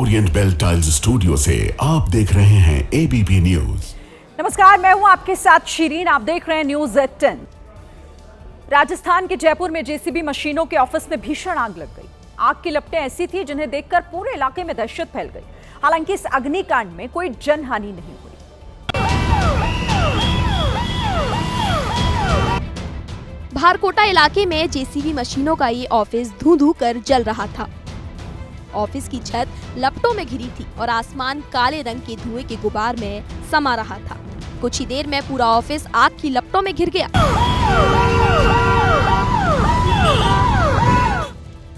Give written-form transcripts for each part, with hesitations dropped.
Orient bell tiles studio से आप देख रहे हैं एबीपी न्यूज। नमस्कार, मैं हूं आपके साथ शीरीन। आप देख रहे हैं न्यूज 10। राजस्थान के जयपुर में जेसीबी मशीनों के ऑफिस में भीषण आग लग गई। आग की लपटें ऐसी थी जिन्हें देखकर पूरे इलाके में दहशत फैल गई। हालांकि इस अग्निकांड में कोई जनहानि नहीं हुई। भारकोटा इलाके में जेसीबी मशीनों का ये ऑफिस धू-धू कर जल रहा था। ऑफिस की छत लपटों में घिरी थी और आसमान काले रंग के धुएं के गुबार में समा रहा था। कुछ ही देर में पूरा ऑफिस आग की लपटों में घिर गया।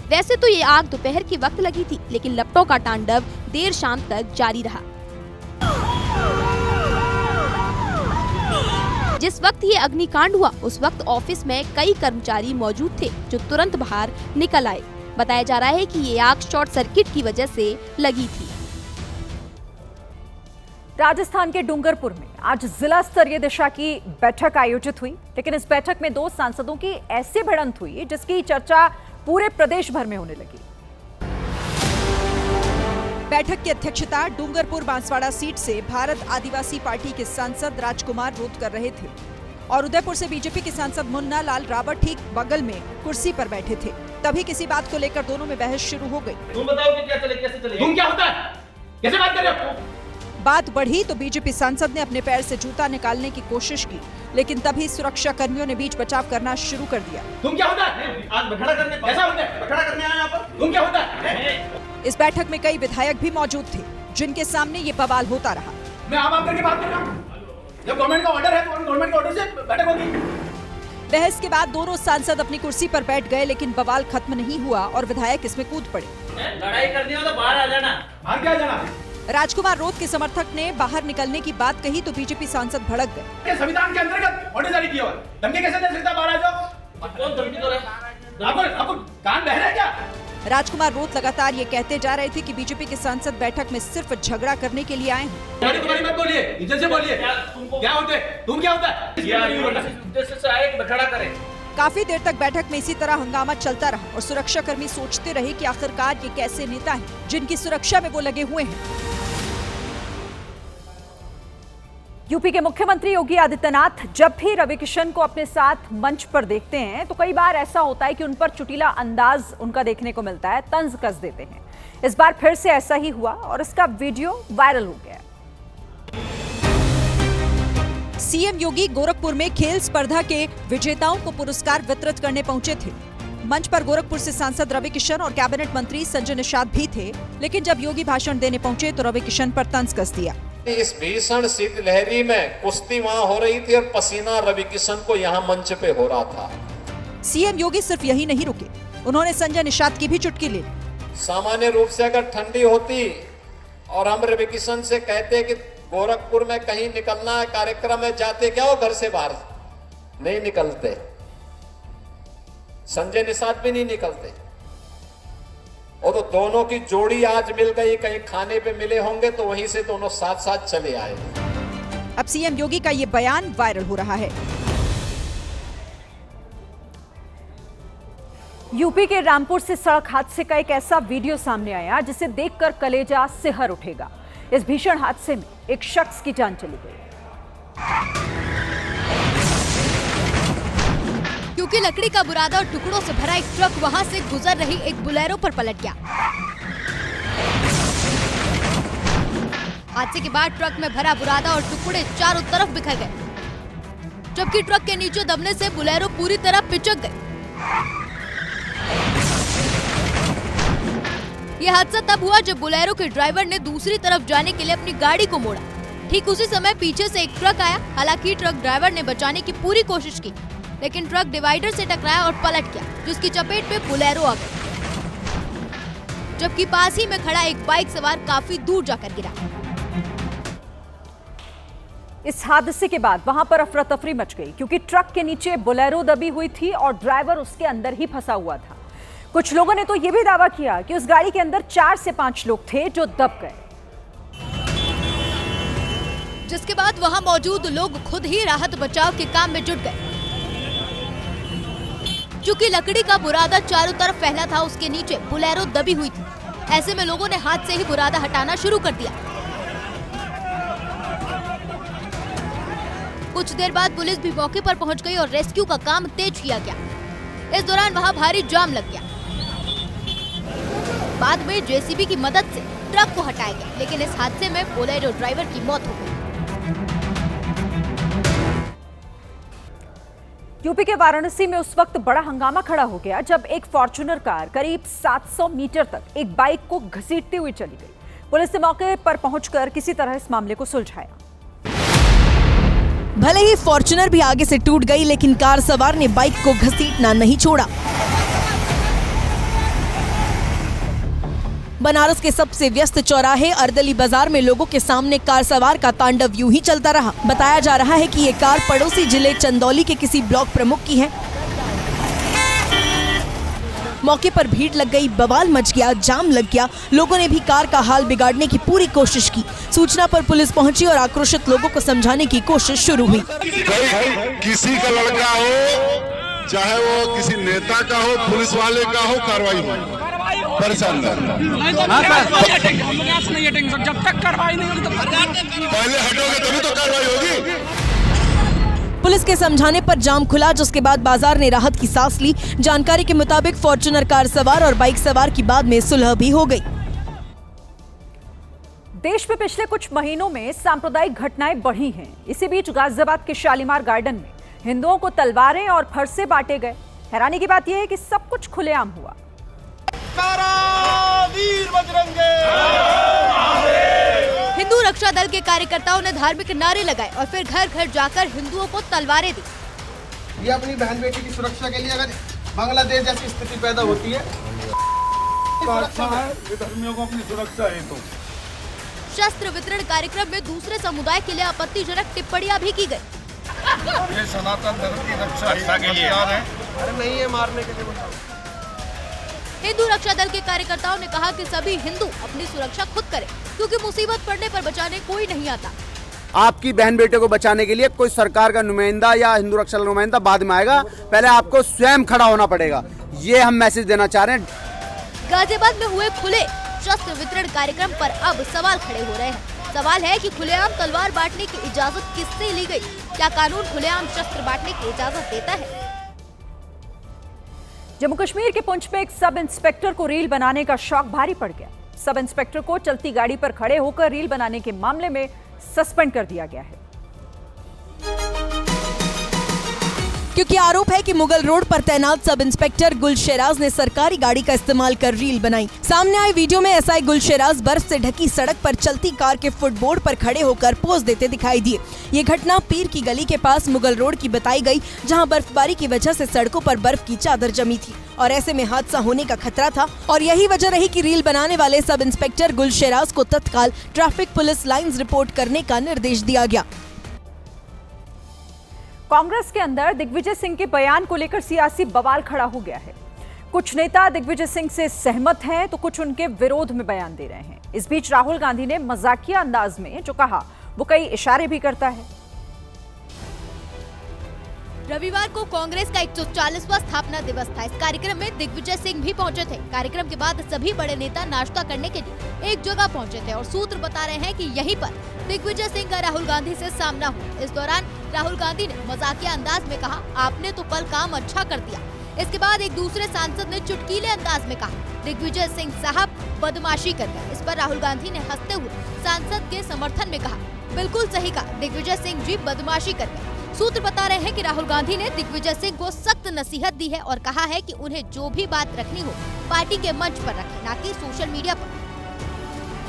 वैसे तो ये आग दोपहर के वक्त लगी थी, लेकिन लपटों का तांडव देर शाम तक जारी रहा। जिस वक्त ये अग्निकांड हुआ उस वक्त ऑफिस में कई कर्मचारी मौजूद थे जो तुरंत बाहर निकल आए। बताया जा रहा है कि ये आग शॉर्ट सर्किट की वजह से लगी थी। राजस्थान के डूंगरपुर में आज जिला स्तरीय दिशा की बैठक आयोजित हुई, लेकिन इस बैठक में 2 सांसदों की ऐसी भिड़ंत हुई जिसकी चर्चा पूरे प्रदेश भर में होने लगी। बैठक की अध्यक्षता डूंगरपुर बांसवाड़ा सीट से भारत आदिवासी पार्टी के सांसद राजकुमार रोत कर रहे थे और उदयपुर से बीजेपी के सांसद मुन्ना लाल रावत ठीक बगल में कुर्सी पर बैठे थे। तभी किसी बात को लेकर दोनों में बहस शुरू हो गई। तुम बताओ कि क्या चले, कैसे चले? तुम क्या होता है? कैसे बात कर रहे हो? बात बढ़ी तो बीजेपी सांसद ने अपने पैर से जूता निकालने की कोशिश की, लेकिन तभी सुरक्षा कर्मियों ने बीच बचाव करना शुरू कर दिया। तुम क्या होता है? आज बखड़ा करने कैसा होता है? बखड़ा करने आए यहाँ पर? तुम क्या होता है? इस बैठक में कई विधायक भी मौजूद थे जिनके सामने ये बवाल होता रहा। मैं आम करके बात कर रहा हूँ। जब गवर्नमेंट का ऑर्डर है तो गवर्नमेंट के ऑर्डर से बैठक होगी। बहस के बाद दोनों सांसद अपनी कुर्सी पर बैठ गए, लेकिन बवाल खत्म नहीं हुआ और विधायक इसमें कूद पड़े। लड़ाई करनी हो तो बाहर आ जाना। बाहर क्या जाना? राजकुमार रोत के समर्थक ने बाहर निकलने की बात कही तो बीजेपी सांसद भड़क गए। संविधान के अंतर्गत ऑर्डर जारी किया हुआ, धमकी कैसे दे सकता? बाहर आ जाओ। कौन धमकी दे रहा है? आपको कान बह रहा है क्या? राजकुमार रोत लगातार ये कहते जा रहे थे कि बीजेपी के सांसद बैठक में सिर्फ झगड़ा करने के लिए आए हैं। तुम्हारी मत बोलिए, इज्जत से बोलिए। क्या होते? तुम क्या होता है? उद्देश्य से आए कि बखड़ा करें। काफी देर तक बैठक में इसी तरह हंगामा चलता रहा और सुरक्षा कर्मी सोचते रहे कि आखिरकार ये कैसे नेता हैं जिनकी सुरक्षा में वो लगे हुए हैं। यूपी के मुख्यमंत्री योगी आदित्यनाथ जब भी रवि किशन को अपने साथ मंच पर देखते हैं तो कई बार ऐसा होता है कि उन पर चुटीला अंदाज उनका देखने को मिलता है, तंज कस देते हैं। इस बार फिर से ऐसा ही हुआ और इसका वीडियो वायरल हो गया। सीएम योगी गोरखपुर में खेल स्पर्धा के विजेताओं को पुरस्कार वितरित करने पहुंचे थे। मंच पर गोरखपुर से सांसद रवि किशन और कैबिनेट मंत्री संजय निषाद भी थे, लेकिन जब योगी भाषण देने पहुंचे तो रवि किशन पर तंज कस दिया। इस भीषण शीतलहरी में कुश्ती वहां हो रही थी और पसीना रवि किशन को यहाँ मंच पे हो रहा था। सीएम योगी सिर्फ यही नहीं रुके, उन्होंने संजय निषाद की भी चुटकी ली। सामान्य रूप से अगर ठंडी होती और हम रवि किशन से कहते कि गोरखपुर में कहीं निकलना है कार्यक्रम में, जाते क्या हो घर से बाहर? नहीं निकलते। संजय निषाद भी नहीं निकलते। और तो दोनों की जोड़ी आज मिल गई, कहीं खाने पे मिले होंगे तो वहीं से दोनों साथ साथ चले आए। अब सीएम योगी का ये बयान वायरल हो रहा है। यूपी के रामपुर से सड़क हादसे का एक ऐसा वीडियो सामने आया जिसे देखकर कलेजा सिहर उठेगा। इस भीषण हादसे में एक शख्स की जान चली गई क्योंकि लकड़ी का बुरादा और टुकड़ों से भरा एक ट्रक वहां से गुजर रही एक बुलेरो पर पलट गया। हादसे के बाद ट्रक में भरा बुरादा और टुकड़े चारों तरफ बिखर गए, जबकि ट्रक के नीचे दबने से बुलेरो पूरी तरह पिचक गई। यह हादसा तब हुआ जब बुलेरो के ड्राइवर ने दूसरी तरफ जाने के लिए अपनी गाड़ी को मोड़ा। ठीक उसी समय पीछे से एक ट्रक आया। हालांकि ट्रक ड्राइवर ने बचाने की पूरी कोशिश की, लेकिन ट्रक डिवाइडर से टकराया और पलट गया, जिसकी चपेट में बुलेरो आ गई, जबकि पास ही में खड़ा एक बाइक सवार काफी दूर जाकर गिरा। इस हादसे के बाद वहां पर अफरा तफरी मच गई, क्योंकि ट्रक के नीचे बोलेरो दबी हुई थी और ड्राइवर उसके अंदर ही फंसा हुआ था। कुछ लोगों ने तो यह भी दावा किया कि उस गाड़ी के अंदर 4 से 5 लोग थे जो दब गए, जिसके बाद वहां मौजूद लोग खुद ही राहत बचाव के काम में जुट गए। चूंकि लकड़ी का बुरादा चारों तरफ फैला था, उसके नीचे बुलेरो दबी हुई थी। ऐसे में लोगों ने हाथ से ही बुरादा हटाना शुरू कर दिया। कुछ देर बाद पुलिस भी मौके पर पहुंच गई और रेस्क्यू का काम तेज किया गया। इस दौरान वहां भारी जाम लग गया। बाद में जेसीबी की मदद से ट्रक को हटाया गया, लेकिन इस हादसे में बोलेरो ड्राइवर की मौत हो गई। यूपी के वाराणसी में उस वक्त बड़ा हंगामा खड़ा हो गया जब एक फॉर्च्यूनर कार करीब 700 मीटर तक एक बाइक को घसीटती हुई चली गई। पुलिस ने मौके पर पहुंचकर किसी तरह इस मामले को सुलझाया। भले ही फॉर्च्यूनर भी आगे से टूट गई, लेकिन कार सवार ने बाइक को घसीटना नहीं छोड़ा। बनारस के सबसे व्यस्त चौराहे अर्दली बाजार में लोगों के सामने कार सवार का तांडव यूं ही चलता रहा। बताया जा रहा है कि ये कार पड़ोसी जिले चंदौली के किसी ब्लॉक प्रमुख की है। मौके पर भीड़ लग गई, बवाल मच गया, जाम लग गया। लोगों ने भी कार का हाल बिगाड़ने की पूरी कोशिश की। सूचना पर पुलिस पहुंची और आक्रोशित लोगों को समझाने की कोशिश शुरू हुई। किसी का लड़का हो, चाहे वो किसी नेता का हो, पुलिस वाले का हो, कार्रवाई हो। परेशान जब तक कार्रवाई नहीं होगी पहले हटोगे तभी तो कार्रवाई होगी। पुलिस के समझाने पर जाम खुला, जिसके बाद बाजार ने राहत की सांस ली। जानकारी के मुताबिक फॉर्च्यूनर कार सवार और बाइक सवार की बाद में सुलह भी हो गई। देश में पिछले कुछ महीनों में सांप्रदायिक घटनाएं बढ़ी हैं। इसी बीच गाजियाबाद के शालीमार गार्डन में हिंदुओं को तलवारें और फरसे बांटे गए। हैरानी की बात यह है कि सब कुछ खुलेआम हुआ। वीर बजरंगे। हिंदू रक्षा दल के कार्यकर्ताओं ने धार्मिक नारे लगाए और फिर घर घर जाकर हिंदुओं को तलवारें दी। ये अपनी बहन बेटी की सुरक्षा के लिए अगर बांग्लादेश जैसी स्थिति पैदा होती है, धर्मियों को अपनी सुरक्षा है। तो शस्त्र वितरण कार्यक्रम में दूसरे समुदाय के लिए आपत्तिजनक टिप्पणियां भी की गई। ये सनातन धर्म की रक्षा के लिए है। अरे नहीं है मारने के लिए। हिंदू रक्षा दल के कार्यकर्ताओं ने कहा कि सभी हिंदू अपनी सुरक्षा खुद करें, क्योंकि मुसीबत पड़ने पर बचाने कोई नहीं आता। आपकी बहन बेटे को बचाने के लिए कोई सरकार का नुमाइंदा या हिंदू रक्षा नुमाइंदा बाद में आएगा, पहले आपको स्वयं खड़ा होना पड़ेगा। ये हम मैसेज देना चाह रहे हैं। गाजियाबाद में हुए खुले शस्त्र वितरण कार्यक्रम पर अब सवाल खड़े हो रहे हैं। सवाल है कि खुलेआम तलवार बांटने की इजाजत किससे ली गई? क्या कानून खुलेआम शस्त्र बांटने की इजाजत देता है? जम्मू कश्मीर के पुंछ में एक सब इंस्पेक्टर को रील बनाने का शौक भारी पड़ गया। सब इंस्पेक्टर को चलती गाड़ी पर खड़े होकर रील बनाने के मामले में सस्पेंड कर दिया गया है, क्योंकि आरोप है कि मुगल रोड पर तैनात सब इंस्पेक्टर गुलशेराज ने सरकारी गाड़ी का इस्तेमाल कर रील बनाई। सामने आई वीडियो में एसआई गुलशेराज बर्फ से ढकी सड़क पर चलती कार के फुटबोर्ड पर खड़े होकर पोज देते दिखाई दिए। ये घटना पीर की गली के पास मुगल रोड की बताई गई, जहां बर्फबारी की वजह से सड़कों पर बर्फ की चादर जमी थी और ऐसे में हादसा होने का खतरा था। और यही वजह रही कि रील बनाने वाले सब इंस्पेक्टर गुलशेराज को तत्काल ट्रैफिक पुलिस लाइन्स रिपोर्ट करने का निर्देश दिया गया। कांग्रेस के अंदर दिग्विजय सिंह के बयान को लेकर सियासी बवाल खड़ा हो गया है। कुछ नेता दिग्विजय सिंह से सहमत हैं तो कुछ उनके विरोध में बयान दे रहे हैं। इस बीच राहुल गांधी ने मजाकिया अंदाज में जो कहा वो कई इशारे भी करता है। रविवार को कांग्रेस का 140वां स्थापना दिवस था। इस कार्यक्रम में दिग्विजय सिंह भी पहुंचे थे। कार्यक्रम के बाद सभी बड़े नेता नाश्ता करने के लिए एक जगह पहुंचे थे और सूत्र बता रहे हैं कि यहीं पर दिग्विजय सिंह का राहुल गांधी से सामना हुआ। इस दौरान राहुल गांधी ने मजाकिया अंदाज में कहा, आपने तो कल काम अच्छा कर दिया। इसके बाद एक दूसरे सांसद ने चुटकीले अंदाज में कहा, दिग्विजय सिंह साहब बदमाशी कर गए। इस पर राहुल गांधी ने हंसते हुए सांसद के समर्थन में कहा, बिल्कुल सही कहा, दिग्विजय सिंह जी बदमाशी कर गए। सूत्र बता रहे हैं कि राहुल गांधी ने दिग्विजय सिंह को सख्त नसीहत दी है और कहा है कि उन्हें जो भी बात रखनी हो पार्टी के मंच पर रखें, न कि सोशल मीडिया पर।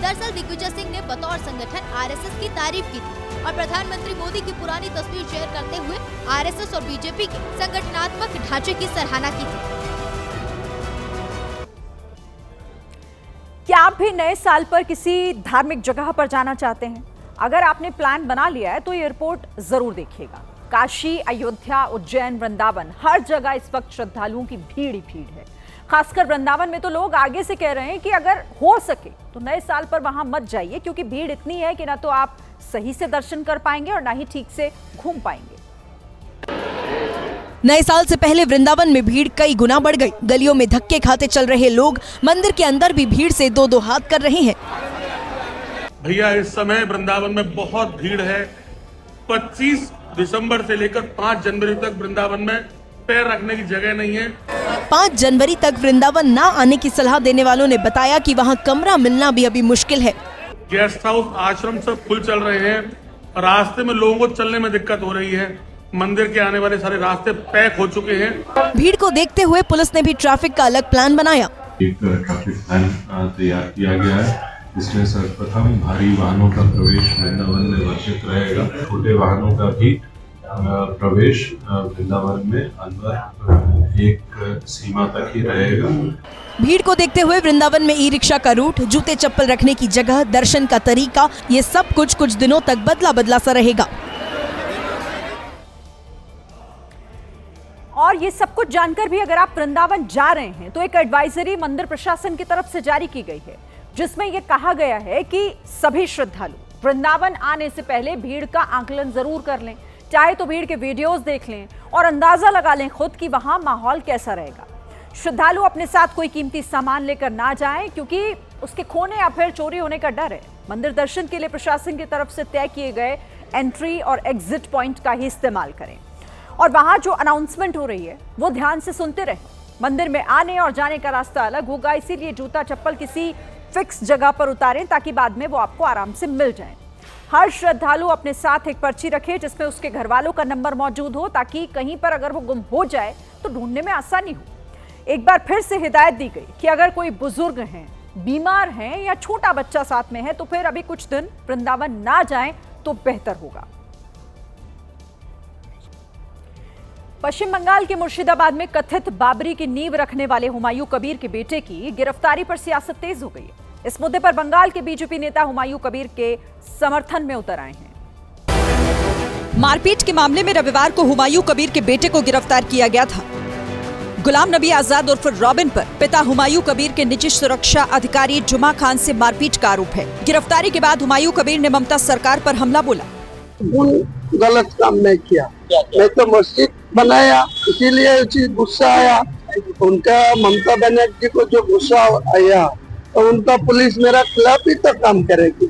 दरअसल दिग्विजय सिंह ने बतौर संगठन आरएसएस की तारीफ की थी और प्रधानमंत्री मोदी की पुरानी तस्वीर शेयर करते हुए आरएसएस और बीजेपी के संगठनात्मक ढांचे की सराहना की थी। क्या आप भी नए साल पर किसी धार्मिक जगह पर जाना चाहते हैं? अगर आपने प्लान बना लिया है तो ये रिपोर्ट जरूर देखिएगा। काशी, अयोध्या, उज्जैन, वृंदावन, हर जगह इस वक्त श्रद्धालुओं की भीड़ ही भीड़ है। खासकर वृंदावन में तो लोग आगे से कह रहे हैं कि अगर हो सके तो नए साल पर वहां मत जाइए, क्योंकि भीड़ इतनी है कि ना तो आप सही से दर्शन कर पाएंगे और ना ही ठीक से घूम पाएंगे। नए साल से पहले वृंदावन में भीड़ कई गुना बढ़ गई। गलियों में धक्के खाते चल रहे लोग मंदिर के अंदर भी भीड़ से दो दो हाथ कर रहे हैं। भैया इस समय वृंदावन में बहुत भीड़ है। 25 दिसंबर से लेकर 5 जनवरी तक वृंदावन में पैर रखने की जगह नहीं है। 5 जनवरी तक वृंदावन न आने की सलाह देने वालों ने बताया कि वहां कमरा मिलना भी अभी मुश्किल है। गेस्ट हाउस, आश्रम सब खुल चल रहे हैं। रास्ते में लोगों को चलने में दिक्कत हो रही है। मंदिर के आने वाले सारे रास्ते पैक हो चुके हैं। भीड़ को देखते हुए पुलिस ने भी ट्रैफिक का अलग प्लान बनाया। एक ट्रैफिक प्लान तैयार किया गया है, जिसमें सर्वप्रथम भारी वाहनों का प्रवेश वृंदावन में वर्जित रहेगा। छोटे वाहनों का भी प्रवेश वृंदावन में अंदर एक सीमा तक ही रहेगा। भीड़ को देखते हुए वृंदावन में ई रिक्शा का रूट, जूते चप्पल रखने की जगह, दर्शन का तरीका, ये सब कुछ दिनों तक बदला बदला सा रहेगा। और ये सब कुछ जानकर भी अगर आप वृंदावन जा रहे हैं तो एक एडवाइजरी मंदिर प्रशासन की तरफ से जारी की गई है, जिसमें यह कहा गया है कि सभी श्रद्धालु वृंदावन आने से पहले भीड़ का आकलन जरूर कर लें। चाहे तो भीड़ के वीडियोस देख लें और अंदाजा लगा लें खुद कि वहां माहौल कैसा रहेगा। श्रद्धालु अपने साथ कोई कीमती सामान लेकर ना जाएं, क्योंकि उसके खोने या फिर चोरी होने का डर है। मंदिर दर्शन के लिए प्रशासन की तरफ से तय किए गए एंट्री और एग्जिट पॉइंट का ही इस्तेमाल करें और वहां जो अनाउंसमेंट हो रही है वो ध्यान से सुनते रहें। मंदिर में आने और जाने का रास्ता अलग होगा, इसीलिए जूता चप्पल किसी फिक्स जगह पर उतारें ताकि बाद में वो आपको आराम से मिल जाए। हर श्रद्धालु अपने साथ एक पर्ची रखे जिसमें उसके घर वालों का नंबर मौजूद हो, ताकि कहीं पर अगर वो गुम हो जाए तो ढूंढने में आसानी हो। एक बार फिर से हिदायत दी गई कि अगर कोई बुजुर्ग हैं, बीमार हैं या छोटा बच्चा साथ में है तो फिर अभी कुछ दिन वृंदावन ना जाएं तो बेहतर होगा। पश्चिम बंगाल के मुर्शिदाबाद में कथित बाबरी की नींव रखने वाले हुमायूं कबीर के बेटे की गिरफ्तारी पर सियासत तेज हो गई है। इस मुद्दे पर बंगाल के बीजेपी नेता हुमायूं कबीर के समर्थन में उतर आए हैं। मारपीट के मामले में रविवार को हुमायूं कबीर के बेटे को गिरफ्तार किया गया था। गुलाम नबी आजाद उर्फ रॉबिन पर पिता हुमायूं कबीर के निजी सुरक्षा अधिकारी जुमा खान से मारपीट का आरोप है। गिरफ्तारी के बाद हुमायूं कबीर ने ममता सरकार पर हमला बोला। गलत काम नहीं किया, मैं तो मस्जिद बनाया, इसीलिए गुस्सा आया उनका। ममता बनर्जी को जो गुस्सा आया तो उनका पुलिस मेरा खिलाफ ही तो काम करेगी।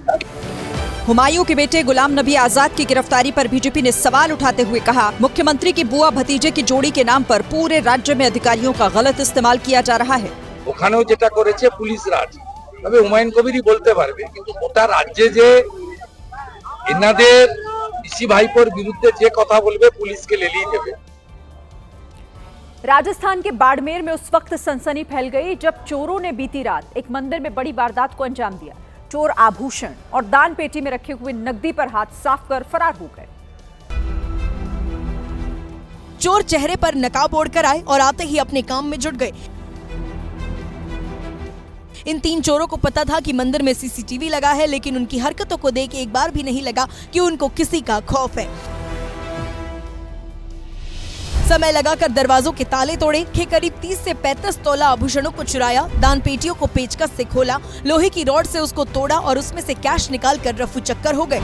हुमायूं के बेटे गुलाम नबी आजाद की गिरफ्तारी पर बीजेपी ने सवाल उठाते हुए कहा, मुख्यमंत्री की बुआ भतीजे की जोड़ी के नाम पर पूरे राज्य में अधिकारियों का गलत इस्तेमाल किया जा रहा है। ওখানেও যেটা করেছে পুলিশ রাজ, তবে হুমায়ুন কবিরই বলতে পারবে, কিন্তু গোটা রাজ্যে যে এনাদের ইসি ভাইপোর বিরুদ্ধে যে কথা বলবে পুলিশকে লেলিয়ে দেবে। राजस्थान के बाड़मेर में उस वक्त सनसनी फैल गई जब चोरों ने बीती रात एक मंदिर में बड़ी वारदात को अंजाम दिया। चोर आभूषण और दान पेटी में रखे हुए नकदी पर हाथ साफ कर फरार हो गए। चोर चेहरे पर नकाब ओढ़कर आए और आते ही अपने काम में जुट गए। इन 3 चोरों को पता था कि मंदिर में सीसीटीवी लगा है, लेकिन उनकी हरकतों को देख एक बार भी नहीं लगा कि उनको किसी का खौफ है। समय लगाकर दरवाजों के ताले तोड़े, करीब 30 से 35 तोला आभूषणों को चुराया, दान पेटियों को पेचकस से खोला, लोहे की रॉड से उसको तोड़ा और उसमें से कैश निकालकर रफू चक्कर हो गए।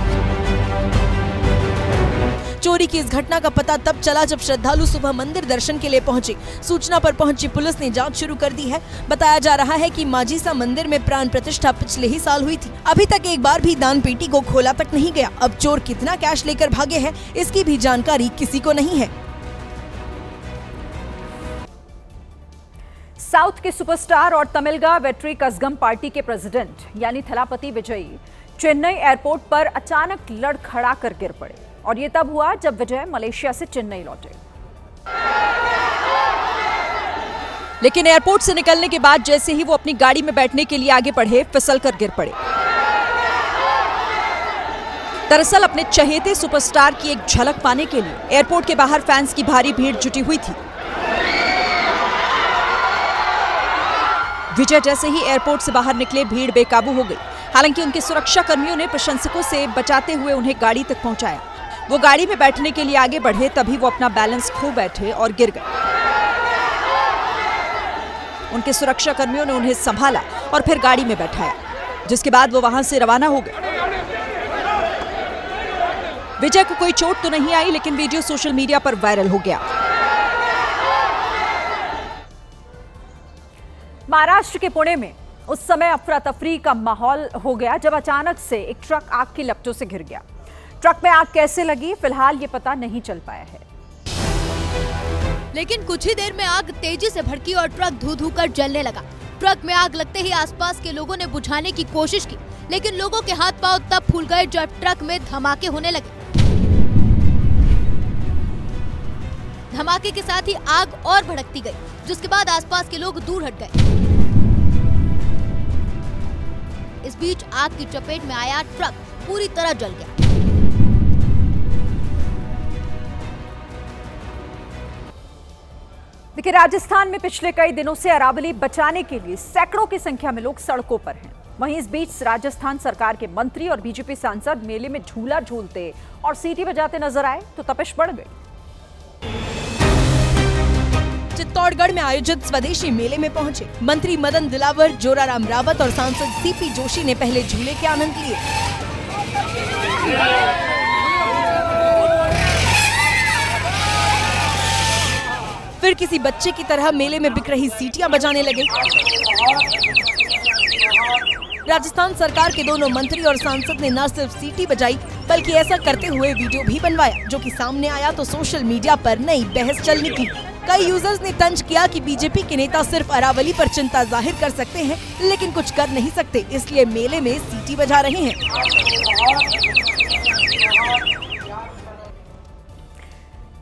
चोरी की इस घटना का पता तब चला जब श्रद्धालु सुबह मंदिर दर्शन के लिए पहुंचे। सूचना पर पहुंची पुलिस ने जांच शुरू कर दी है। बताया जा रहा है कि माजीसा मंदिर में प्राण प्रतिष्ठा पिछले ही साल हुई थी। अभी तक एक बार भी दान पेटी को खोला तक नहीं गया। अब चोर कितना कैश लेकर भागे हैं, इसकी भी जानकारी किसी को नहीं है। साउथ के सुपरस्टार और तमिलगा वेट्री कज़गम पार्टी के प्रेसिडेंट यानी थलापति विजयी चेन्नई एयरपोर्ट पर अचानक लड़खड़ा कर गिर पड़े और ये तब हुआ जब विजय मलेशिया से चेन्नई लौटे। लेकिन एयरपोर्ट से निकलने के बाद जैसे ही वो अपनी गाड़ी में बैठने के लिए आगे बढ़े, फिसल कर गिर पड़े। दरअसल अपने चहेते सुपरस्टार की एक झलक पाने के लिए एयरपोर्ट के बाहर फैंस की भारी भीड़ जुटी हुई थी। विजय जैसे ही एयरपोर्ट से बाहर निकले, भीड़ बेकाबू हो गई। हालांकि उनके सुरक्षा कर्मियों ने प्रशंसकों से बचाते हुए उन्हें गाड़ी तक पहुंचाया। वो गाड़ी में बैठने के लिए आगे बढ़े, तभी वो अपना बैलेंस खो बैठे और गिर गए। उनके सुरक्षा कर्मियों ने उन्हें संभाला और फिर गाड़ी में बैठाया, जिसके बाद वो वहां से रवाना हो गए। विजय को कोई चोट तो नहीं आई, लेकिन वीडियो सोशल मीडिया पर वायरल हो गया। महाराष्ट्र के पुणे में उस समय अफरा तफरी का माहौल हो गया जब अचानक से एक ट्रक आग की लपटों से घिर गया। ट्रक में आग कैसे लगी, फिलहाल ये पता नहीं चल पाया है। लेकिन कुछ ही देर में आग तेजी से भड़की और ट्रक धू-धू कर जलने लगा। ट्रक में आग लगते ही आसपास के लोगों ने बुझाने की कोशिश की, लेकिन लोगों के हाथ पांव तब फूल गए जब ट्रक में धमाके होने लगे। धमाके के साथ ही आग और भड़कती गई, जिसके बाद आसपास के लोग दूर हट गए। इस बीच आग की चपेट में आया ट्रक पूरी तरह जल गया। देखिए, राजस्थान में पिछले कई दिनों से अरावली बचाने के लिए सैकड़ों की संख्या में लोग सड़कों पर हैं। वहीं इस बीच राजस्थान सरकार के मंत्री और बीजेपी सांसद मेले में झूला झूलते और सीटी बजाते नजर आए तो तपिश बढ़ गई। चित्तौड़गढ़ में आयोजित स्वदेशी मेले में पहुंचे मंत्री मदन दिलावर, जोराराम रावत और सांसद सीपी जोशी ने पहले झूले के आनंद लिए। फिर किसी बच्चे की तरह मेले में बिक रही सीटियां बजाने लगे। राजस्थान सरकार के दोनों मंत्री और सांसद ने न सिर्फ सीटी बजाई बल्कि ऐसा करते हुए वीडियो भी बनवाया, जो कि सामने आया तो सोशल मीडिया पर नई बहस चल निकली। कई यूजर्स ने तंज किया कि बीजेपी के नेता सिर्फ अरावली पर चिंता जाहिर कर सकते हैं लेकिन कुछ कर नहीं सकते, इसलिए मेले में सीटी बजा रहे हैं।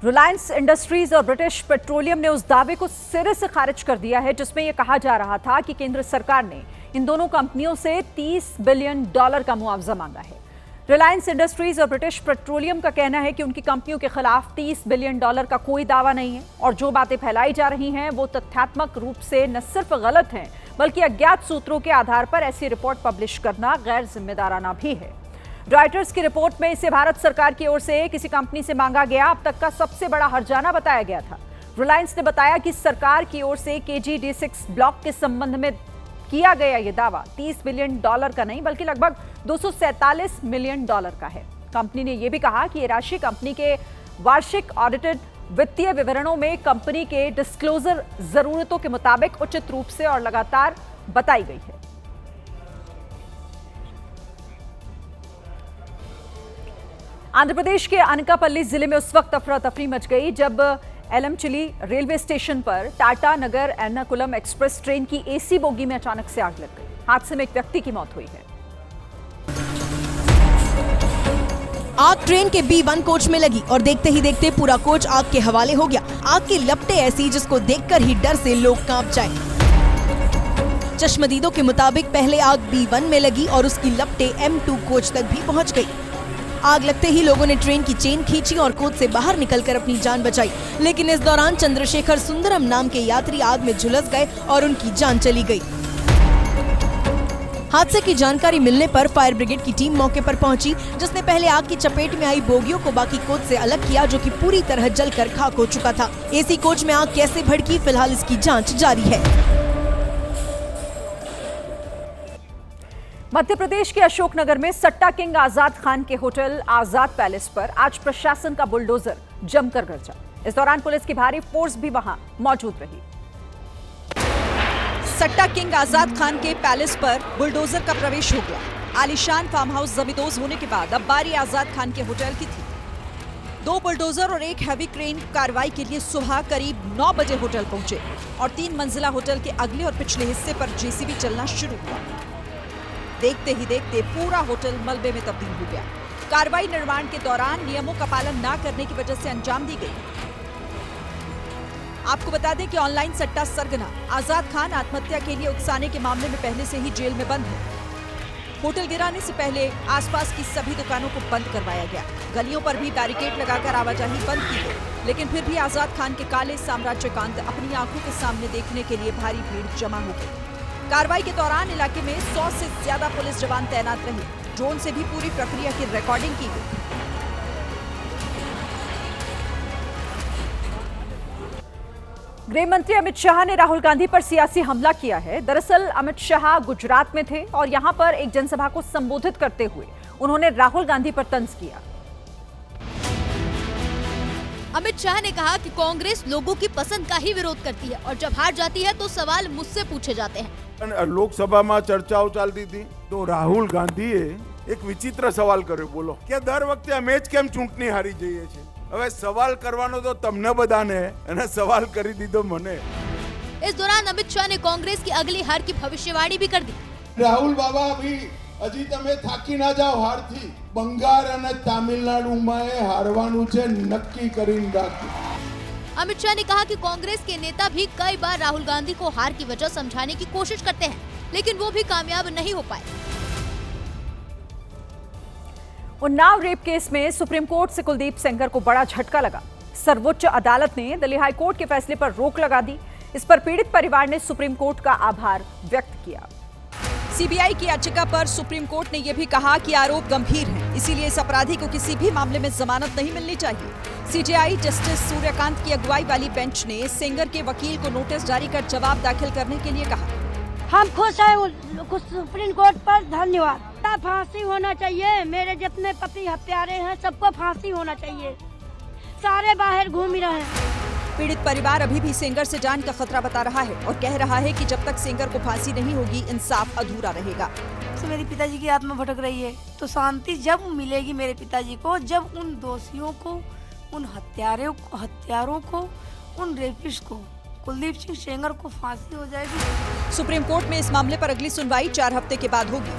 रिलायंस इंडस्ट्रीज और ब्रिटिश पेट्रोलियम ने उस दावे को सिरे से खारिज कर दिया है जिसमें यह कहा जा रहा था कि केंद्र सरकार ने इन दोनों कंपनियों से $30 बिलियन का मुआवजा मांगा है। रिलायंस इंडस्ट्रीज और ब्रिटिश पेट्रोलियम का कहना है कि उनकी कंपनियों के खिलाफ $30 बिलियन का कोई दावा नहीं है और जो बातें फैलाई जा रही हैं वो तथ्यात्मक रूप से न सिर्फ गलत हैं बल्कि अज्ञात सूत्रों के आधार पर ऐसी रिपोर्ट पब्लिश करना गैर जिम्मेदाराना भी है। रॉयटर्स की रिपोर्ट में इसे भारत सरकार की ओर से किसी कंपनी से मांगा गया अब तक का सबसे बड़ा हर्जाना बताया गया था। रिलायंस ने बताया कि सरकार की ओर से KG-D6 ब्लॉक के संबंध में किया गया ये दावा $30 बिलियन का नहीं बल्कि लगभग $247 मिलियन का है। कंपनी ने यह भी कहा कि ये राशि कंपनी के वार्षिक ऑडिटेड वित्तीय विवरणों में कंपनी के डिस्क्लोजर जरूरतों के मुताबिक उचित रूप से और लगातार बताई गई है। आंध्र प्रदेश के अनकापल्ली जिले में उस वक्त अफरा तफरी मच गई जब एलमचिली रेलवे स्टेशन पर टाटा नगर एर्नाकुलम एक्सप्रेस ट्रेन की एसी बोगी में अचानक से आग लग गई। हादसे में एक व्यक्ति की मौत हुई है। आग ट्रेन के B1 कोच में लगी और देखते ही देखते पूरा कोच आग के हवाले हो गया। आग की लपटें ऐसी जिसको देखकर ही डर से लोग कांप जाए। चश्मदीदों के मुताबिक पहले आग B1 में लगी और उसकी लपटें M2 कोच तक भी पहुंच गई। आग लगते ही लोगों ने ट्रेन की चेन खींची और कोच से बाहर निकलकर अपनी जान बचाई, लेकिन इस दौरान चंद्रशेखर सुंदरम नाम के यात्री आग में झुलस गए और उनकी जान चली गई। हादसे की जानकारी मिलने पर फायर ब्रिगेड की टीम मौके पर पहुंची, जिसने पहले आग की चपेट में आई बोगियों को बाकी कोच से अलग किया, जो कि पूरी तरह जलकर खाक हो चुका था। एसी कोच में आग कैसे भड़की, फिलहाल इसकी जांच जारी है। मध्य प्रदेश के अशोकनगर में सट्टा किंग आजाद खान के होटल आजाद पैलेस पर आज प्रशासन का बुलडोजर जमकर गरजा। इस दौरान पुलिस की भारी फोर्स भी वहां मौजूद रही। सट्टा किंग आजाद खान के पैलेस पर बुलडोजर का प्रवेश हो गया। आलीशान फार्म हाउस जमींदोज होने के बाद अब बारी आजाद खान के होटल की थी। 2 बुलडोजर और 1 हैवी क्रेन कार्रवाई के लिए सुबह करीब 9 बजे होटल पहुंचे और 3 मंजिला होटल के अगले और पिछले हिस्से पर जेसीबी चलना शुरू हुआ। देखते ही देखते पूरा होटल मलबे में तब्दील हो गया। कार्रवाई निर्माण के दौरान नियमों का पालन न करने की वजह से अंजाम दी गई। आपको बता दें कि ऑनलाइन सट्टा सरगना आजाद खान आत्महत्या के लिए उकसाने के मामले में पहले से ही जेल में बंद है। होटल गिराने से पहले आसपास की सभी दुकानों को बंद करवाया गया। गलियों पर भी बैरिकेड लगाकर आवाजाही बंद की गई, लेकिन फिर भी आजाद खान के काले साम्राज्य का अंत अपनी आंखों के सामने देखने के लिए भारी भीड़ जमा हो गई। कार्रवाई के दौरान इलाके में 100 से ज्यादा पुलिस जवान तैनात रहे। ड्रोन से भी पूरी प्रक्रिया की रिकॉर्डिंग की गई। गृह मंत्री अमित शाह ने राहुल गांधी पर सियासी हमला किया है। दरअसल अमित शाह गुजरात में थे और यहां पर एक जनसभा को संबोधित करते हुए उन्होंने राहुल गांधी पर तंज किया। अमित शाह ने कहा कि कांग्रेस लोगों की पसंद का ही विरोध करती है और जब हार जाती है तो सवाल मुझसे पूछे जाते हैं। લોકસભા માં ચર્ચાઓ ચાલતી હતી તો રાહુલ ગાંધીએ એક વિચિત્ર સવાલ કર્યો, બોલો કે દર વખતે અમે જ કેમ ચૂંટણી હારી જઈએ છીએ। હવે સવાલ કરવાનો તો તમને બધાને, અને સવાલ કરી દીધો મને। इस दौरान अमित शाह ने कांग्रेस की अगली हार की भविष्यवाणी भी कर दी। રાહુલ બાબા અભી હજી તમે થાકી ના જાઓ હારથી। બંગાળ અને તામિલનાડુમાં હારવાનું છે, નક્કી કરીને રાખો। अमित शाह ने कहा कि कांग्रेस के नेता भी कई बार राहुल गांधी को हार की वजह समझाने की कोशिश करते हैं, लेकिन वो भी कामयाब नहीं हो पाए। उन्नाव रेप केस में सुप्रीम कोर्ट से कुलदीप सेंगर को बड़ा झटका लगा। सर्वोच्च अदालत ने दिल्ली हाई कोर्ट के फैसले पर रोक लगा दी। इस पर पीड़ित परिवार ने सुप्रीम कोर्ट का आभार व्यक्त किया। सीबीआई की याचिका पर सुप्रीम कोर्ट ने यह भी कहा कि आरोप गंभीर हैं, इसीलिए इस अपराधी को किसी भी मामले में जमानत नहीं मिलनी चाहिए। सीजेआई जस्टिस सूर्यकांत की अगुवाई वाली बेंच ने सेंगर के वकील को नोटिस जारी कर जवाब दाखिल करने के लिए कहा। हम खुश हैं सुप्रीम कोर्ट पर, धन्यवाद। फांसी होना चाहिए, मेरे जितने पति हत्यारे हैं सबको फांसी होना चाहिए, सारे बाहर घूम रहे हैं। पीड़ित परिवार अभी भी सेंगर से जान का खतरा बता रहा है और कह रहा है कि जब तक सेंगर को फांसी नहीं होगी इंसाफ अधूरा रहेगा। तो मेरे पिताजी की आत्मा भटक रही है, तो शांति जब मिलेगी मेरे पिताजी को, जब उन दोषियों को, उन हत्यारों को, उन रेपिस्ट को, कुलदीप सिंह सेंगर को फांसी हो जाएगी। सुप्रीम कोर्ट में इस मामले पर अगली सुनवाई 4 हफ्ते के बाद होगी।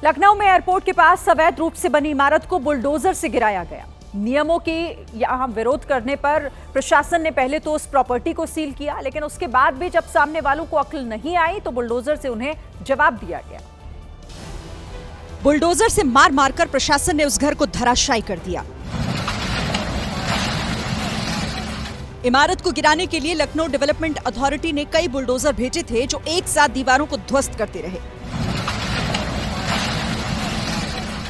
लखनऊ में एयरपोर्ट के पास अवैध रूप से बनी इमारत को बुलडोजर से गिराया गया। नियमों की यहां विरोध करने पर प्रशासन ने पहले तो उस प्रॉपर्टी को सील किया, लेकिन उसके बाद भी जब सामने वालों को अक्ल नहीं आई तो बुलडोजर से उन्हें जवाब दिया गया। बुलडोजर से मार मारकर प्रशासन ने उस घर को धराशायी कर दिया। इमारत को गिराने के लिए लखनऊ डेवलपमेंट अथॉरिटी ने कई बुलडोजर भेजे थे जो एक साथ दीवारों को ध्वस्त करते रहे।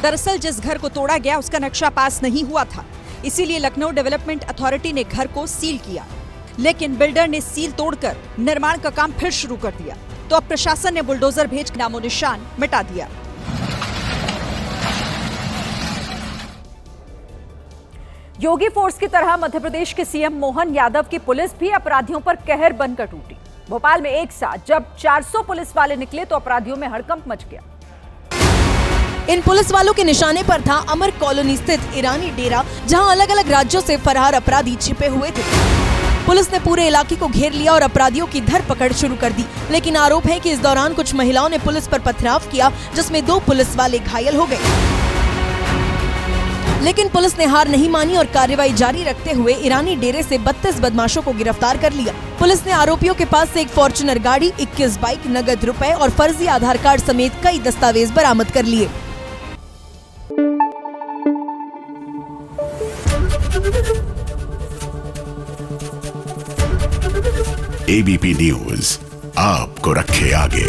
दरअसल जिस घर को तोड़ा गया उसका नक्शा पास नहीं हुआ था, इसीलिए लखनऊ डेवलपमेंट अथॉरिटी ने घर को सील किया, लेकिन बिल्डर ने सील तोड़कर निर्माण का काम फिर शुरू कर दिया। तो अब प्रशासन ने बुलडोजर भेज नामो निशान मिटा दिया। योगी फोर्स की तरह मध्य प्रदेश के सीएम मोहन यादव की पुलिस भी अपराधियों पर कहर बनकर टूटी। भोपाल में एक साथ जब 400 पुलिस वाले निकले तो अपराधियों में हड़कंप मच गया। इन पुलिस वालों के निशाने पर था अमर कॉलोनी स्थित ईरानी डेरा, जहां अलग अलग राज्यों से फरार अपराधी छिपे हुए थे। पुलिस ने पूरे इलाके को घेर लिया और अपराधियों की धरपकड़ शुरू कर दी, लेकिन आरोप है कि इस दौरान कुछ महिलाओं ने पुलिस पर पथराव किया, जिसमें 2 पुलिस वाले घायल हो गए। लेकिन पुलिस ने हार नहीं मानी और कार्रवाई जारी रखते हुए ईरानी डेरे से 32 बदमाशों को गिरफ्तार कर लिया। पुलिस ने आरोपियों के पास से एक फॉर्च्यूनर गाड़ी, 21 बाइक, नगद रुपए और फर्जी आधार कार्ड समेत कई दस्तावेज बरामद कर लिए। एबीपी न्यूज आपको रखे आगे।